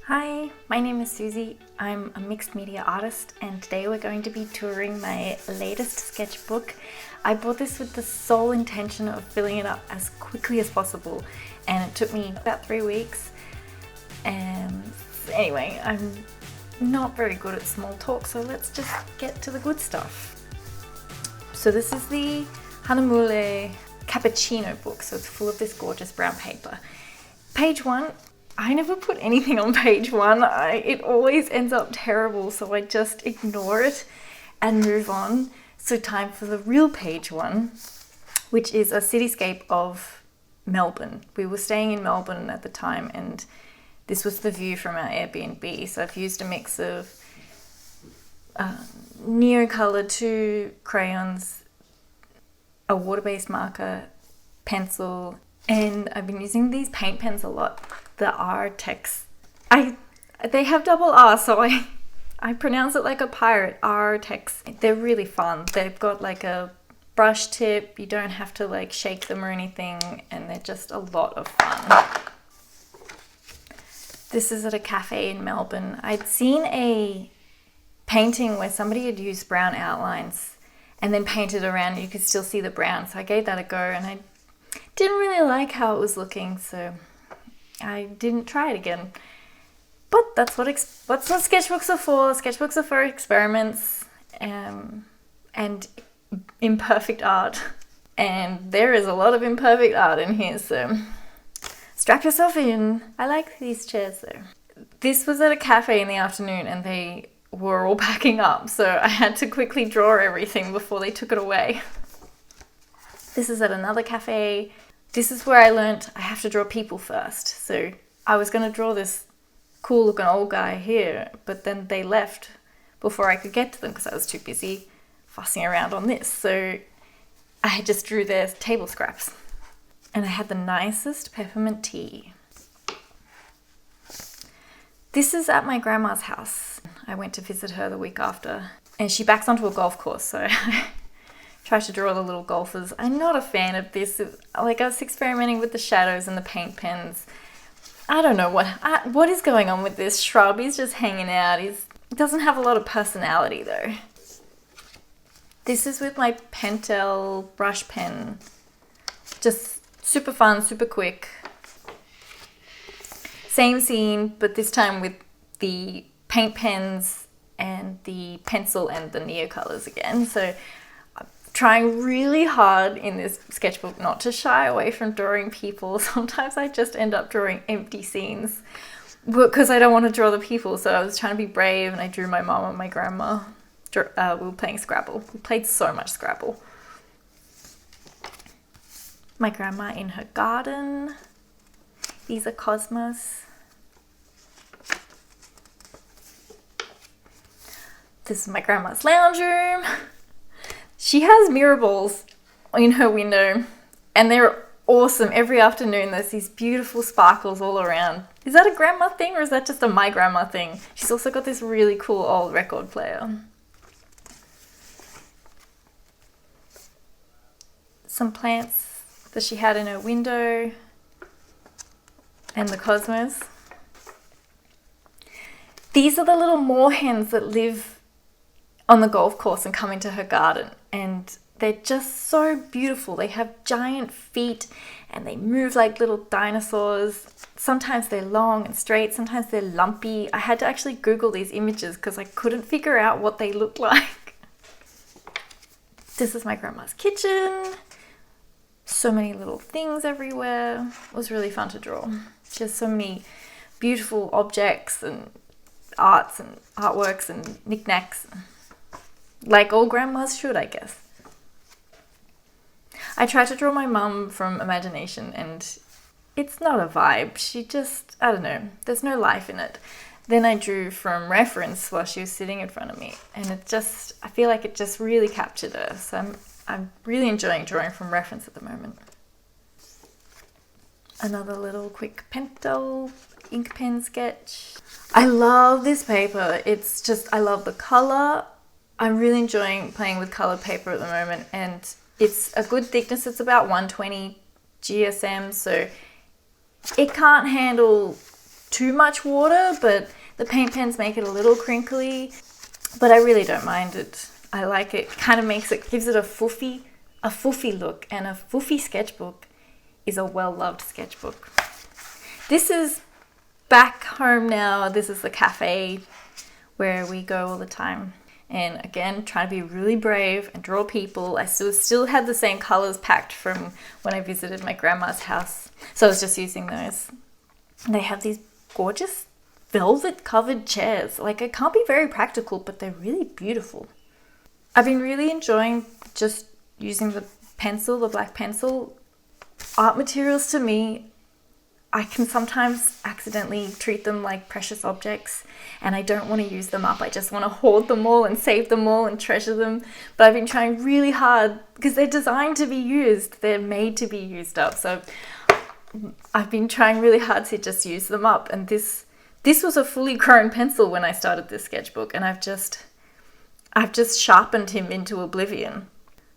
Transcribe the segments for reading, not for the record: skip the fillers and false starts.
Hi, my name is Susie. I'm a mixed media artist and today we're going to be touring my latest sketchbook. I bought this with the sole intention of filling it up as quickly as possible and it took me about 3 weeks. And anyway, I'm not very good at small talk, so let's just get to the good stuff. So this is the Hahnemule Cappuccino book, so it's full of this gorgeous brown paper. Page 1. I never put anything on page 1. It always ends up terrible, so I just ignore it and move on. So time for the real page 1, which is a cityscape of Melbourne. We were staying in Melbourne at the time and this was the view from our Airbnb. So I've used a mix of Neocolor 2 crayons, a water-based marker, pencil, and I've been using these paint pens a lot. The Arrtx. They have double R, so I pronounce it like a pirate. Arrtx. They're really fun. They've got like a brush tip. You don't have to like shake them or anything, and they're just a lot of fun. This is at a cafe in Melbourne. I'd seen a painting where somebody had used brown outlines and then painted around and you could still see the brown. So I gave that a go and I didn't really like how it was looking, so I didn't try it again. But that's what sketchbooks are for. Sketchbooks are for experiments and imperfect art. And there is a lot of imperfect art in here, so strap yourself in. I like these chairs though. This was at a cafe in the afternoon and they were all packing up, so I had to quickly draw everything before they took it away. This is at another cafe. This is where I learnt I have to draw people first. So I was going to draw this cool looking old guy here, but then they left before I could get to them because I was too busy fussing around on this. So I just drew their table scraps. And I had the nicest peppermint tea. This is at my grandma's house. I went to visit her the week after and she backs onto a golf course, so I try to draw the little golfers. I'm not a fan of this. Like I was experimenting with the shadows and the paint pens. I don't know what is going on with this shrub. He's just hanging out. He doesn't have a lot of personality though. This is with my Pentel brush pen. Just super fun, super quick. Same scene, but this time with the paint pens and the pencil and the Neocolors again. So trying really hard in this sketchbook not to shy away from drawing people. Sometimes I just end up drawing empty scenes because I don't want to draw the people. So I was trying to be brave and I drew my mom and my grandma. We were playing Scrabble. We played so much Scrabble. My grandma in her garden. These are cosmos. This is my grandma's lounge room. She has mirror balls in her window and they're awesome. Every afternoon there's these beautiful sparkles all around. Is that a grandma thing or is that just a my grandma thing? She's also got this really cool old record player. Some plants that she had in her window and the cosmos. These are the little moorhens that live on the golf course and come into her garden, and they're just so beautiful. They have giant feet and they move like little dinosaurs. Sometimes they're long and straight, sometimes they're lumpy. I had to actually Google these images because I couldn't figure out what they looked like. This is my grandma's kitchen. So many little things everywhere. It was really fun to draw. Just so many beautiful objects and arts and artworks and knickknacks. Like all grandmas should, I guess. I tried to draw my mum from imagination and it's not a vibe. She just, I don't know, there's no life in it. Then I drew from reference while she was sitting in front of me and it just, I feel like it just really captured her. So I'm really enjoying drawing from reference at the moment. Another little quick Pentel ink pen sketch. I love this paper. It's just, I love the color. I'm really enjoying playing with colored paper at the moment and it's a good thickness. It's about 120 GSM, so it can't handle too much water, but the paint pens make it a little crinkly, but I really don't mind it. I like it. Kind of gives it a foofy look, and a foofy sketchbook is a well-loved sketchbook. This is back home now. This is the cafe where we go all the time. And again, trying to be really brave and draw people. I still had the same colors packed from when I visited my grandma's house. So I was just using those. They have these gorgeous velvet covered chairs. Like, I can't be very practical, but they're really beautiful. I've been really enjoying just using the pencil, the black pencil. Art materials, to me, I can sometimes accidentally treat them like precious objects, and I don't want to use them up. I just want to hoard them all and save them all and treasure them. But I've been trying really hard because they're designed to be used. They're made to be used up. So I've been trying really hard to just use them up. And this was a fully grown pencil when I started this sketchbook, and I've just sharpened him into oblivion.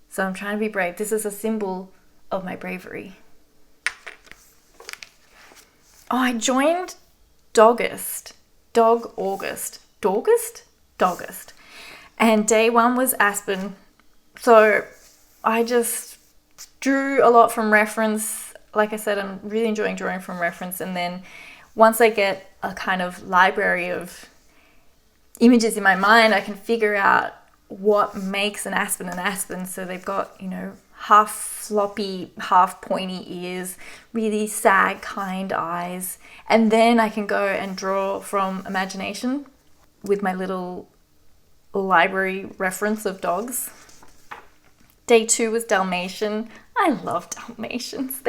So I'm trying to be brave. This is a symbol of my bravery. Oh, I joined Doggust. Doggust. And day one was Aspen. So I just drew a lot from reference. Like I said, I'm really enjoying drawing from reference. And then once I get a kind of library of images in my mind, I can figure out what makes an aspen. So they've got, half floppy, half pointy ears, really sad, kind eyes. And then I can go and draw from imagination with my little library reference of dogs. Day 2 was Dalmatian. I love Dalmatians.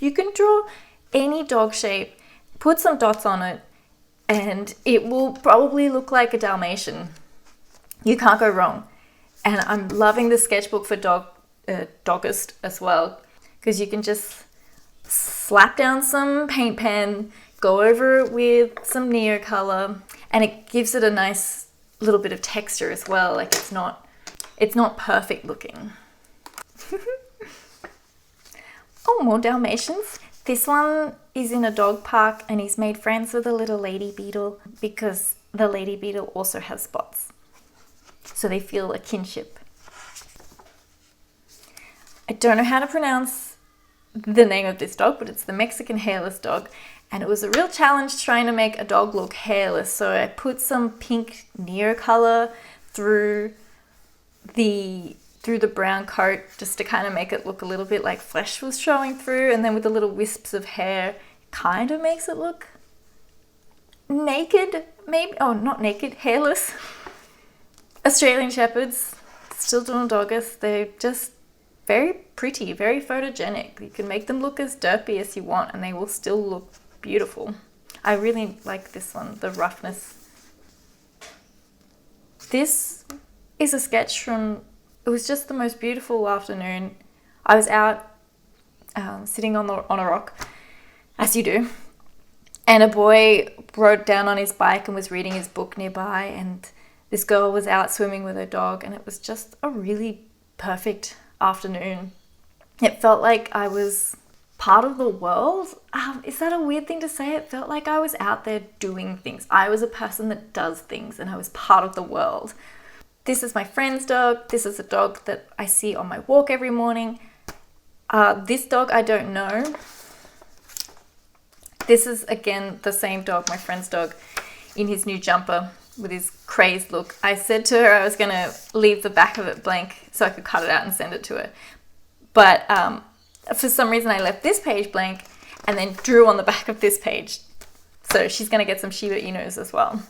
You can draw any dog shape, put some dots on it, and it will probably look like a Dalmatian. You can't go wrong. And I'm loving the sketchbook for Doggust as well, because you can just slap down some paint pen, go over it with some Neocolor, and it gives it a nice little bit of texture as well. Like, it's not perfect looking. Oh, more Dalmatians. This one is in a dog park, and he's made friends with a little lady beetle because the lady beetle also has spots. So they feel a kinship. I don't know how to pronounce the name of this dog, but it's the Mexican hairless dog. And it was a real challenge trying to make a dog look hairless. So I put some pink Neocolor through the brown coat just to kind of make it look a little bit like flesh was showing through. And then with the little wisps of hair, kind of makes it look naked, maybe. Oh, not naked, hairless. Australian Shepherds, still doing Doggust. They're just very pretty, very photogenic. You can make them look as derpy as you want and they will still look beautiful. I really like this one, the roughness. This is a sketch from, it was just the most beautiful afternoon. I was out sitting on a rock, as you do, and a boy rode down on his bike and was reading his book nearby, and this girl was out swimming with her dog, and it was just a really perfect afternoon. It felt like I was part of the world. Is that a weird thing to say? It felt like I was out there doing things. I was a person that does things and I was part of the world. This is my friend's dog. This is a dog that I see on my walk every morning. This dog I don't know. This is again the same dog, my friend's dog, in his new jumper with his crazed look. I said to her I was going to leave the back of it blank so I could cut it out and send it to her. But for some reason I left this page blank and then drew on the back of this page. So she's going to get some Shiba Inus as well.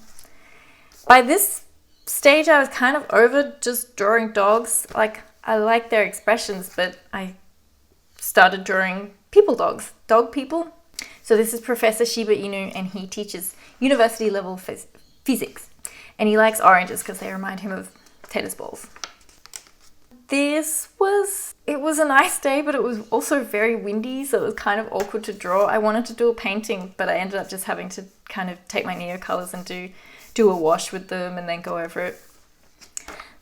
By this stage I was kind of over just drawing dogs. Like, I like their expressions, but I started drawing people dogs, dog people. So this is Professor Shiba Inu, and he teaches university level physics. And he likes oranges because they remind him of tennis balls. It was a nice day, but it was also very windy, so it was kind of awkward to draw. I wanted to do a painting, but I ended up just having to kind of take my Neocolors and do a wash with them and then go over it.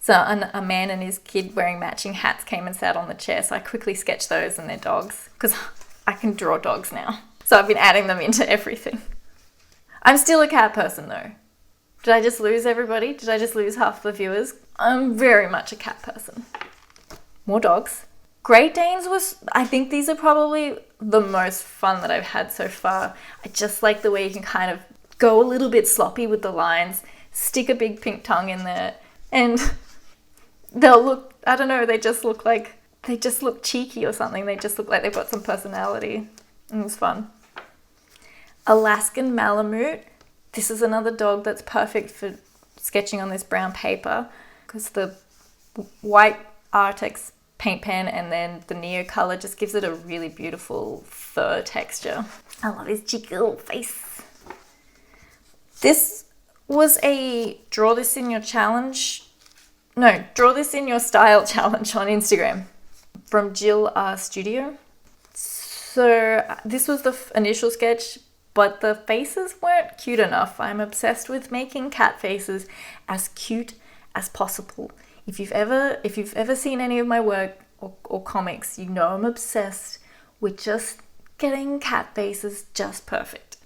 So a man and his kid wearing matching hats came and sat on the chair, so I quickly sketched those and their dogs, because I can draw dogs now. So I've been adding them into everything. I'm still a cat person though. Did I just lose everybody? Did I just lose half the viewers? I'm very much a cat person. More dogs. Great Danes I think these are probably the most fun that I've had so far. I just like the way you can kind of go a little bit sloppy with the lines, stick a big pink tongue in there, and they'll look, I don't know, they just look cheeky or something. They just look like they've got some personality. It was fun. Alaskan Malamute. This is another dog that's perfect for sketching on this brown paper because the white Arrtx paint pen and then the Neocolor just gives it a really beautiful fur texture. I love his cheeky little face. This was a draw this in your style challenge on Instagram from Jill R Studio. So this was the initial sketch, but the faces weren't cute enough. I'm obsessed with making cat faces as cute as possible. If you've ever seen any of my work or comics, you know I'm obsessed with just getting cat faces just perfect.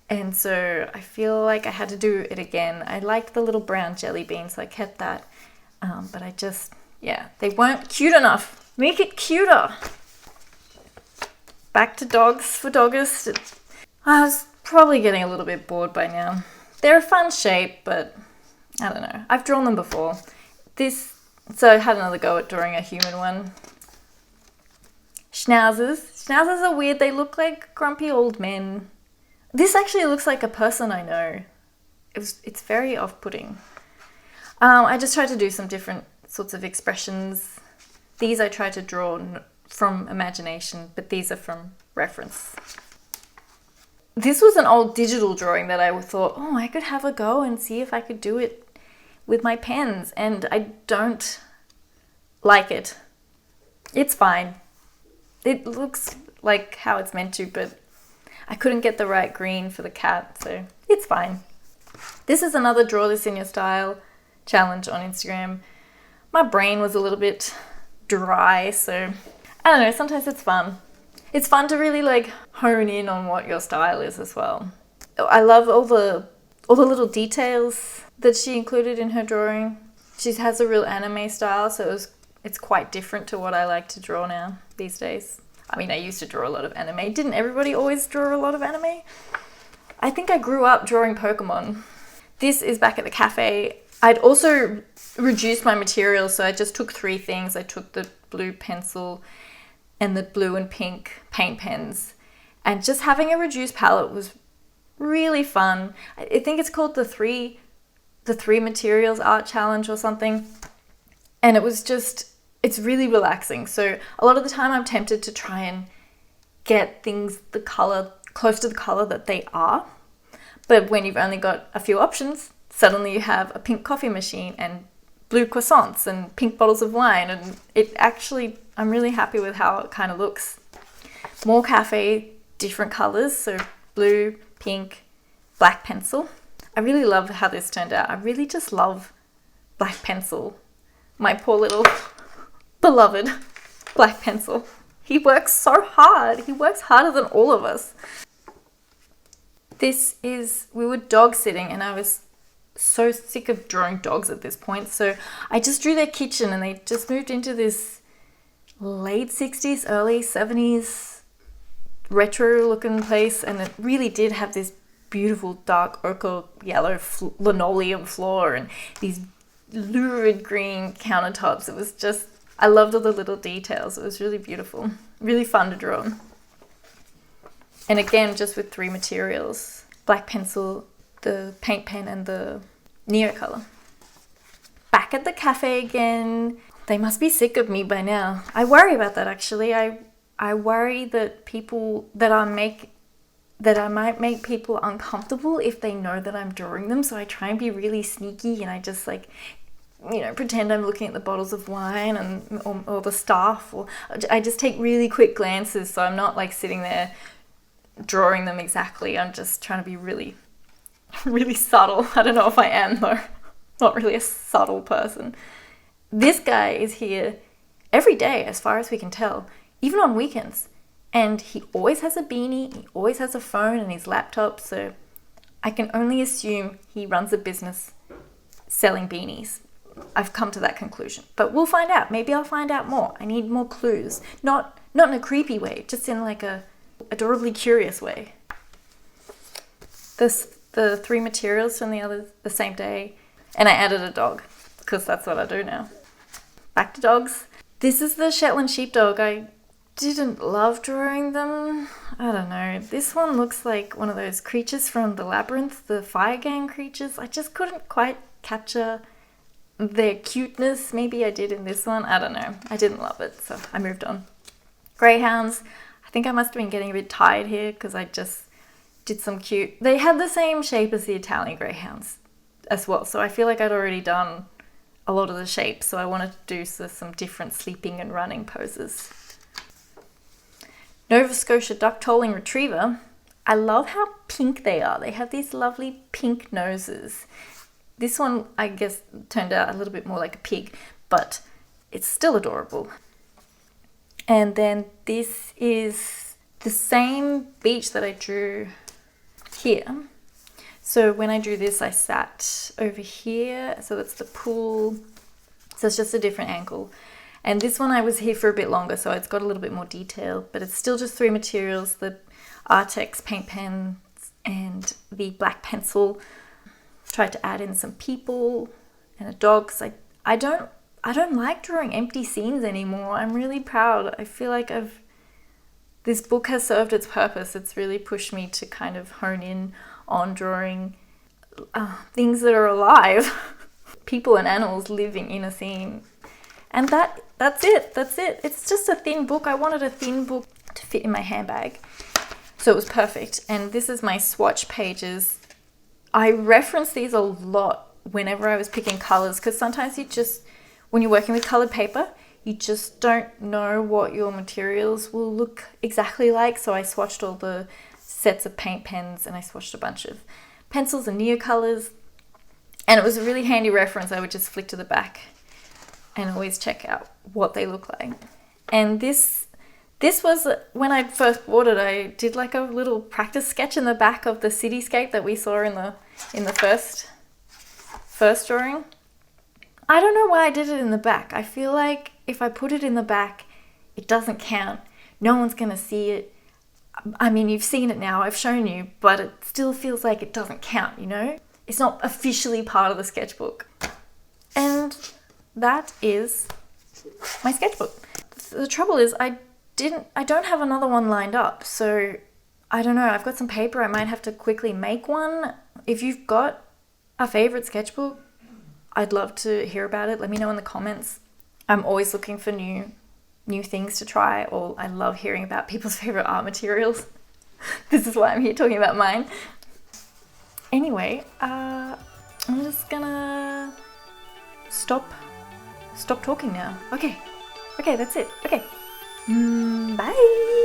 And so I feel like I had to do it again. I like the little brown jelly beans, so I kept that. But they weren't cute enough. Make it cuter. Back to dogs for Doggust. I was probably getting a little bit bored by now. They're a fun shape, but I don't know. I've drawn them before. So I had another go at drawing a human one. Schnauzers. Schnauzers are weird. They look like grumpy old men. This actually looks like a person I know. It's very off-putting. I just tried to do some different sorts of expressions. These I tried to draw from imagination, but these are from reference. This was an old digital drawing that I thought, oh, I could have a go and see if I could do it with my pens, and I don't like it. It's fine. It looks like how it's meant to, but I couldn't get the right green for the cat, so it's fine. This is another draw this in your style challenge on Instagram. My brain was a little bit dry, so I don't know, sometimes it's fun. It's fun to really like hone in on what your style is as well. I love all the little details that she included in her drawing. She has a real anime style, so it's quite different to what I like to draw now these days. I mean, I used to draw a lot of anime. Didn't everybody always draw a lot of anime? I think I grew up drawing Pokemon. This is back at the cafe. I'd also reduced my materials, so I just took 3 things. I took the blue pencil and the blue and pink paint pens. And just having a reduced palette was really fun. I think it's called the three materials art challenge or something. And it's really relaxing. So a lot of the time I'm tempted to try and get things the color close to the color that they are. But when you've only got a few options, suddenly you have a pink coffee machine and blue croissants and pink bottles of wine, and I'm really happy with how it kind of looks. More cafe, different colors, so blue, pink, black pencil. I really love how this turned out. I really just love black pencil. My poor little beloved black pencil. He works so hard. He works harder than all of us. We were dog sitting, and I was so sick of drawing dogs at this point, so I just drew their kitchen, and they just moved into this late 60s, early 70s retro looking place, and it really did have this beautiful dark ochre yellow linoleum floor and these lurid green countertops. It was just, I loved all the little details. It was really beautiful, really fun to draw. And again, just with 3 materials: black pencil, the paint pen, and the Neocolor. Back at the cafe again. They must be sick of me by now. I worry about that, actually. I worry that I might make people uncomfortable if they know that I'm drawing them, so I try and be really sneaky, and I just pretend I'm looking at the bottles of wine or the staff, or I just take really quick glances, so I'm not like sitting there drawing them exactly. I'm just trying to be really, really subtle. I don't know if I am, though. Not really a subtle person. This guy is here every day, as far as we can tell, even on weekends. And he always has a beanie, he always has a phone and his laptop, so I can only assume he runs a business selling beanies. I've come to that conclusion, but we'll find out. Maybe I'll find out more. I need more clues. Not in a creepy way, just in like a adorably curious way. The 3 materials from the same day, and I added a dog because that's what I do now. Back to dogs. This is the Shetland sheepdog. I didn't love drawing them. I don't know. This one looks like one of those creatures from the Labyrinth, the Fire Gang creatures. I just couldn't quite capture their cuteness. Maybe I did in this one. I don't know. I didn't love it, so I moved on. Greyhounds. I think I must have been getting a bit tired here because I just did some cute... They had the same shape as the Italian greyhounds as well, so I feel like I'd already done a lot of the shapes, so I wanted to do some different sleeping and running poses. Nova Scotia duck-tolling retriever. I love how pink they are. They have these lovely pink noses. This one, I guess, turned out a little bit more like a pig, but it's still adorable. And then this is the same beach that I drew here. So when I drew this, I sat over here. So that's the pool. So it's just a different angle. And this one I was here for a bit longer, so it's got a little bit more detail, but it's still just 3 materials, the Arrtx paint pens and the black pencil. Tried to add in some people and a dog, because I don't like drawing empty scenes anymore. I'm really proud. I feel like this book has served its purpose. It's really pushed me to kind of hone in on drawing things that are alive, people and animals living in a scene. And that's it. It's just a thin book. I wanted a thin book to fit in my handbag, so it was perfect. And this is my swatch pages. I reference these a lot whenever I was picking colors, because sometimes when you're working with colored paper, you just don't know what your materials will look exactly like. So I swatched all the sets of paint pens, and I swatched a bunch of pencils and Neocolors, and it was a really handy reference. I would just flick to the back and always check out what they look like. And this was, when I first bought it, I did like a little practice sketch in the back of the cityscape that we saw in the first drawing. I don't know why I did it in the back. I feel like if I put it in the back, it doesn't count. No one's gonna see it. I mean, you've seen it now, I've shown you, but it still feels like it doesn't count, you know? It's not officially part of the sketchbook. And that is my sketchbook. The trouble is I don't have another one lined up, so I don't know. I've got some paper. I might have to quickly make one. If you've got a favorite sketchbook, I'd love to hear about it. Let me know in the comments. I'm always looking for new things to try, or I love hearing about people's favorite art materials. This is why I'm here talking about mine. Anyway, I'm just gonna stop talking now. Okay, that's it. Okay. Bye.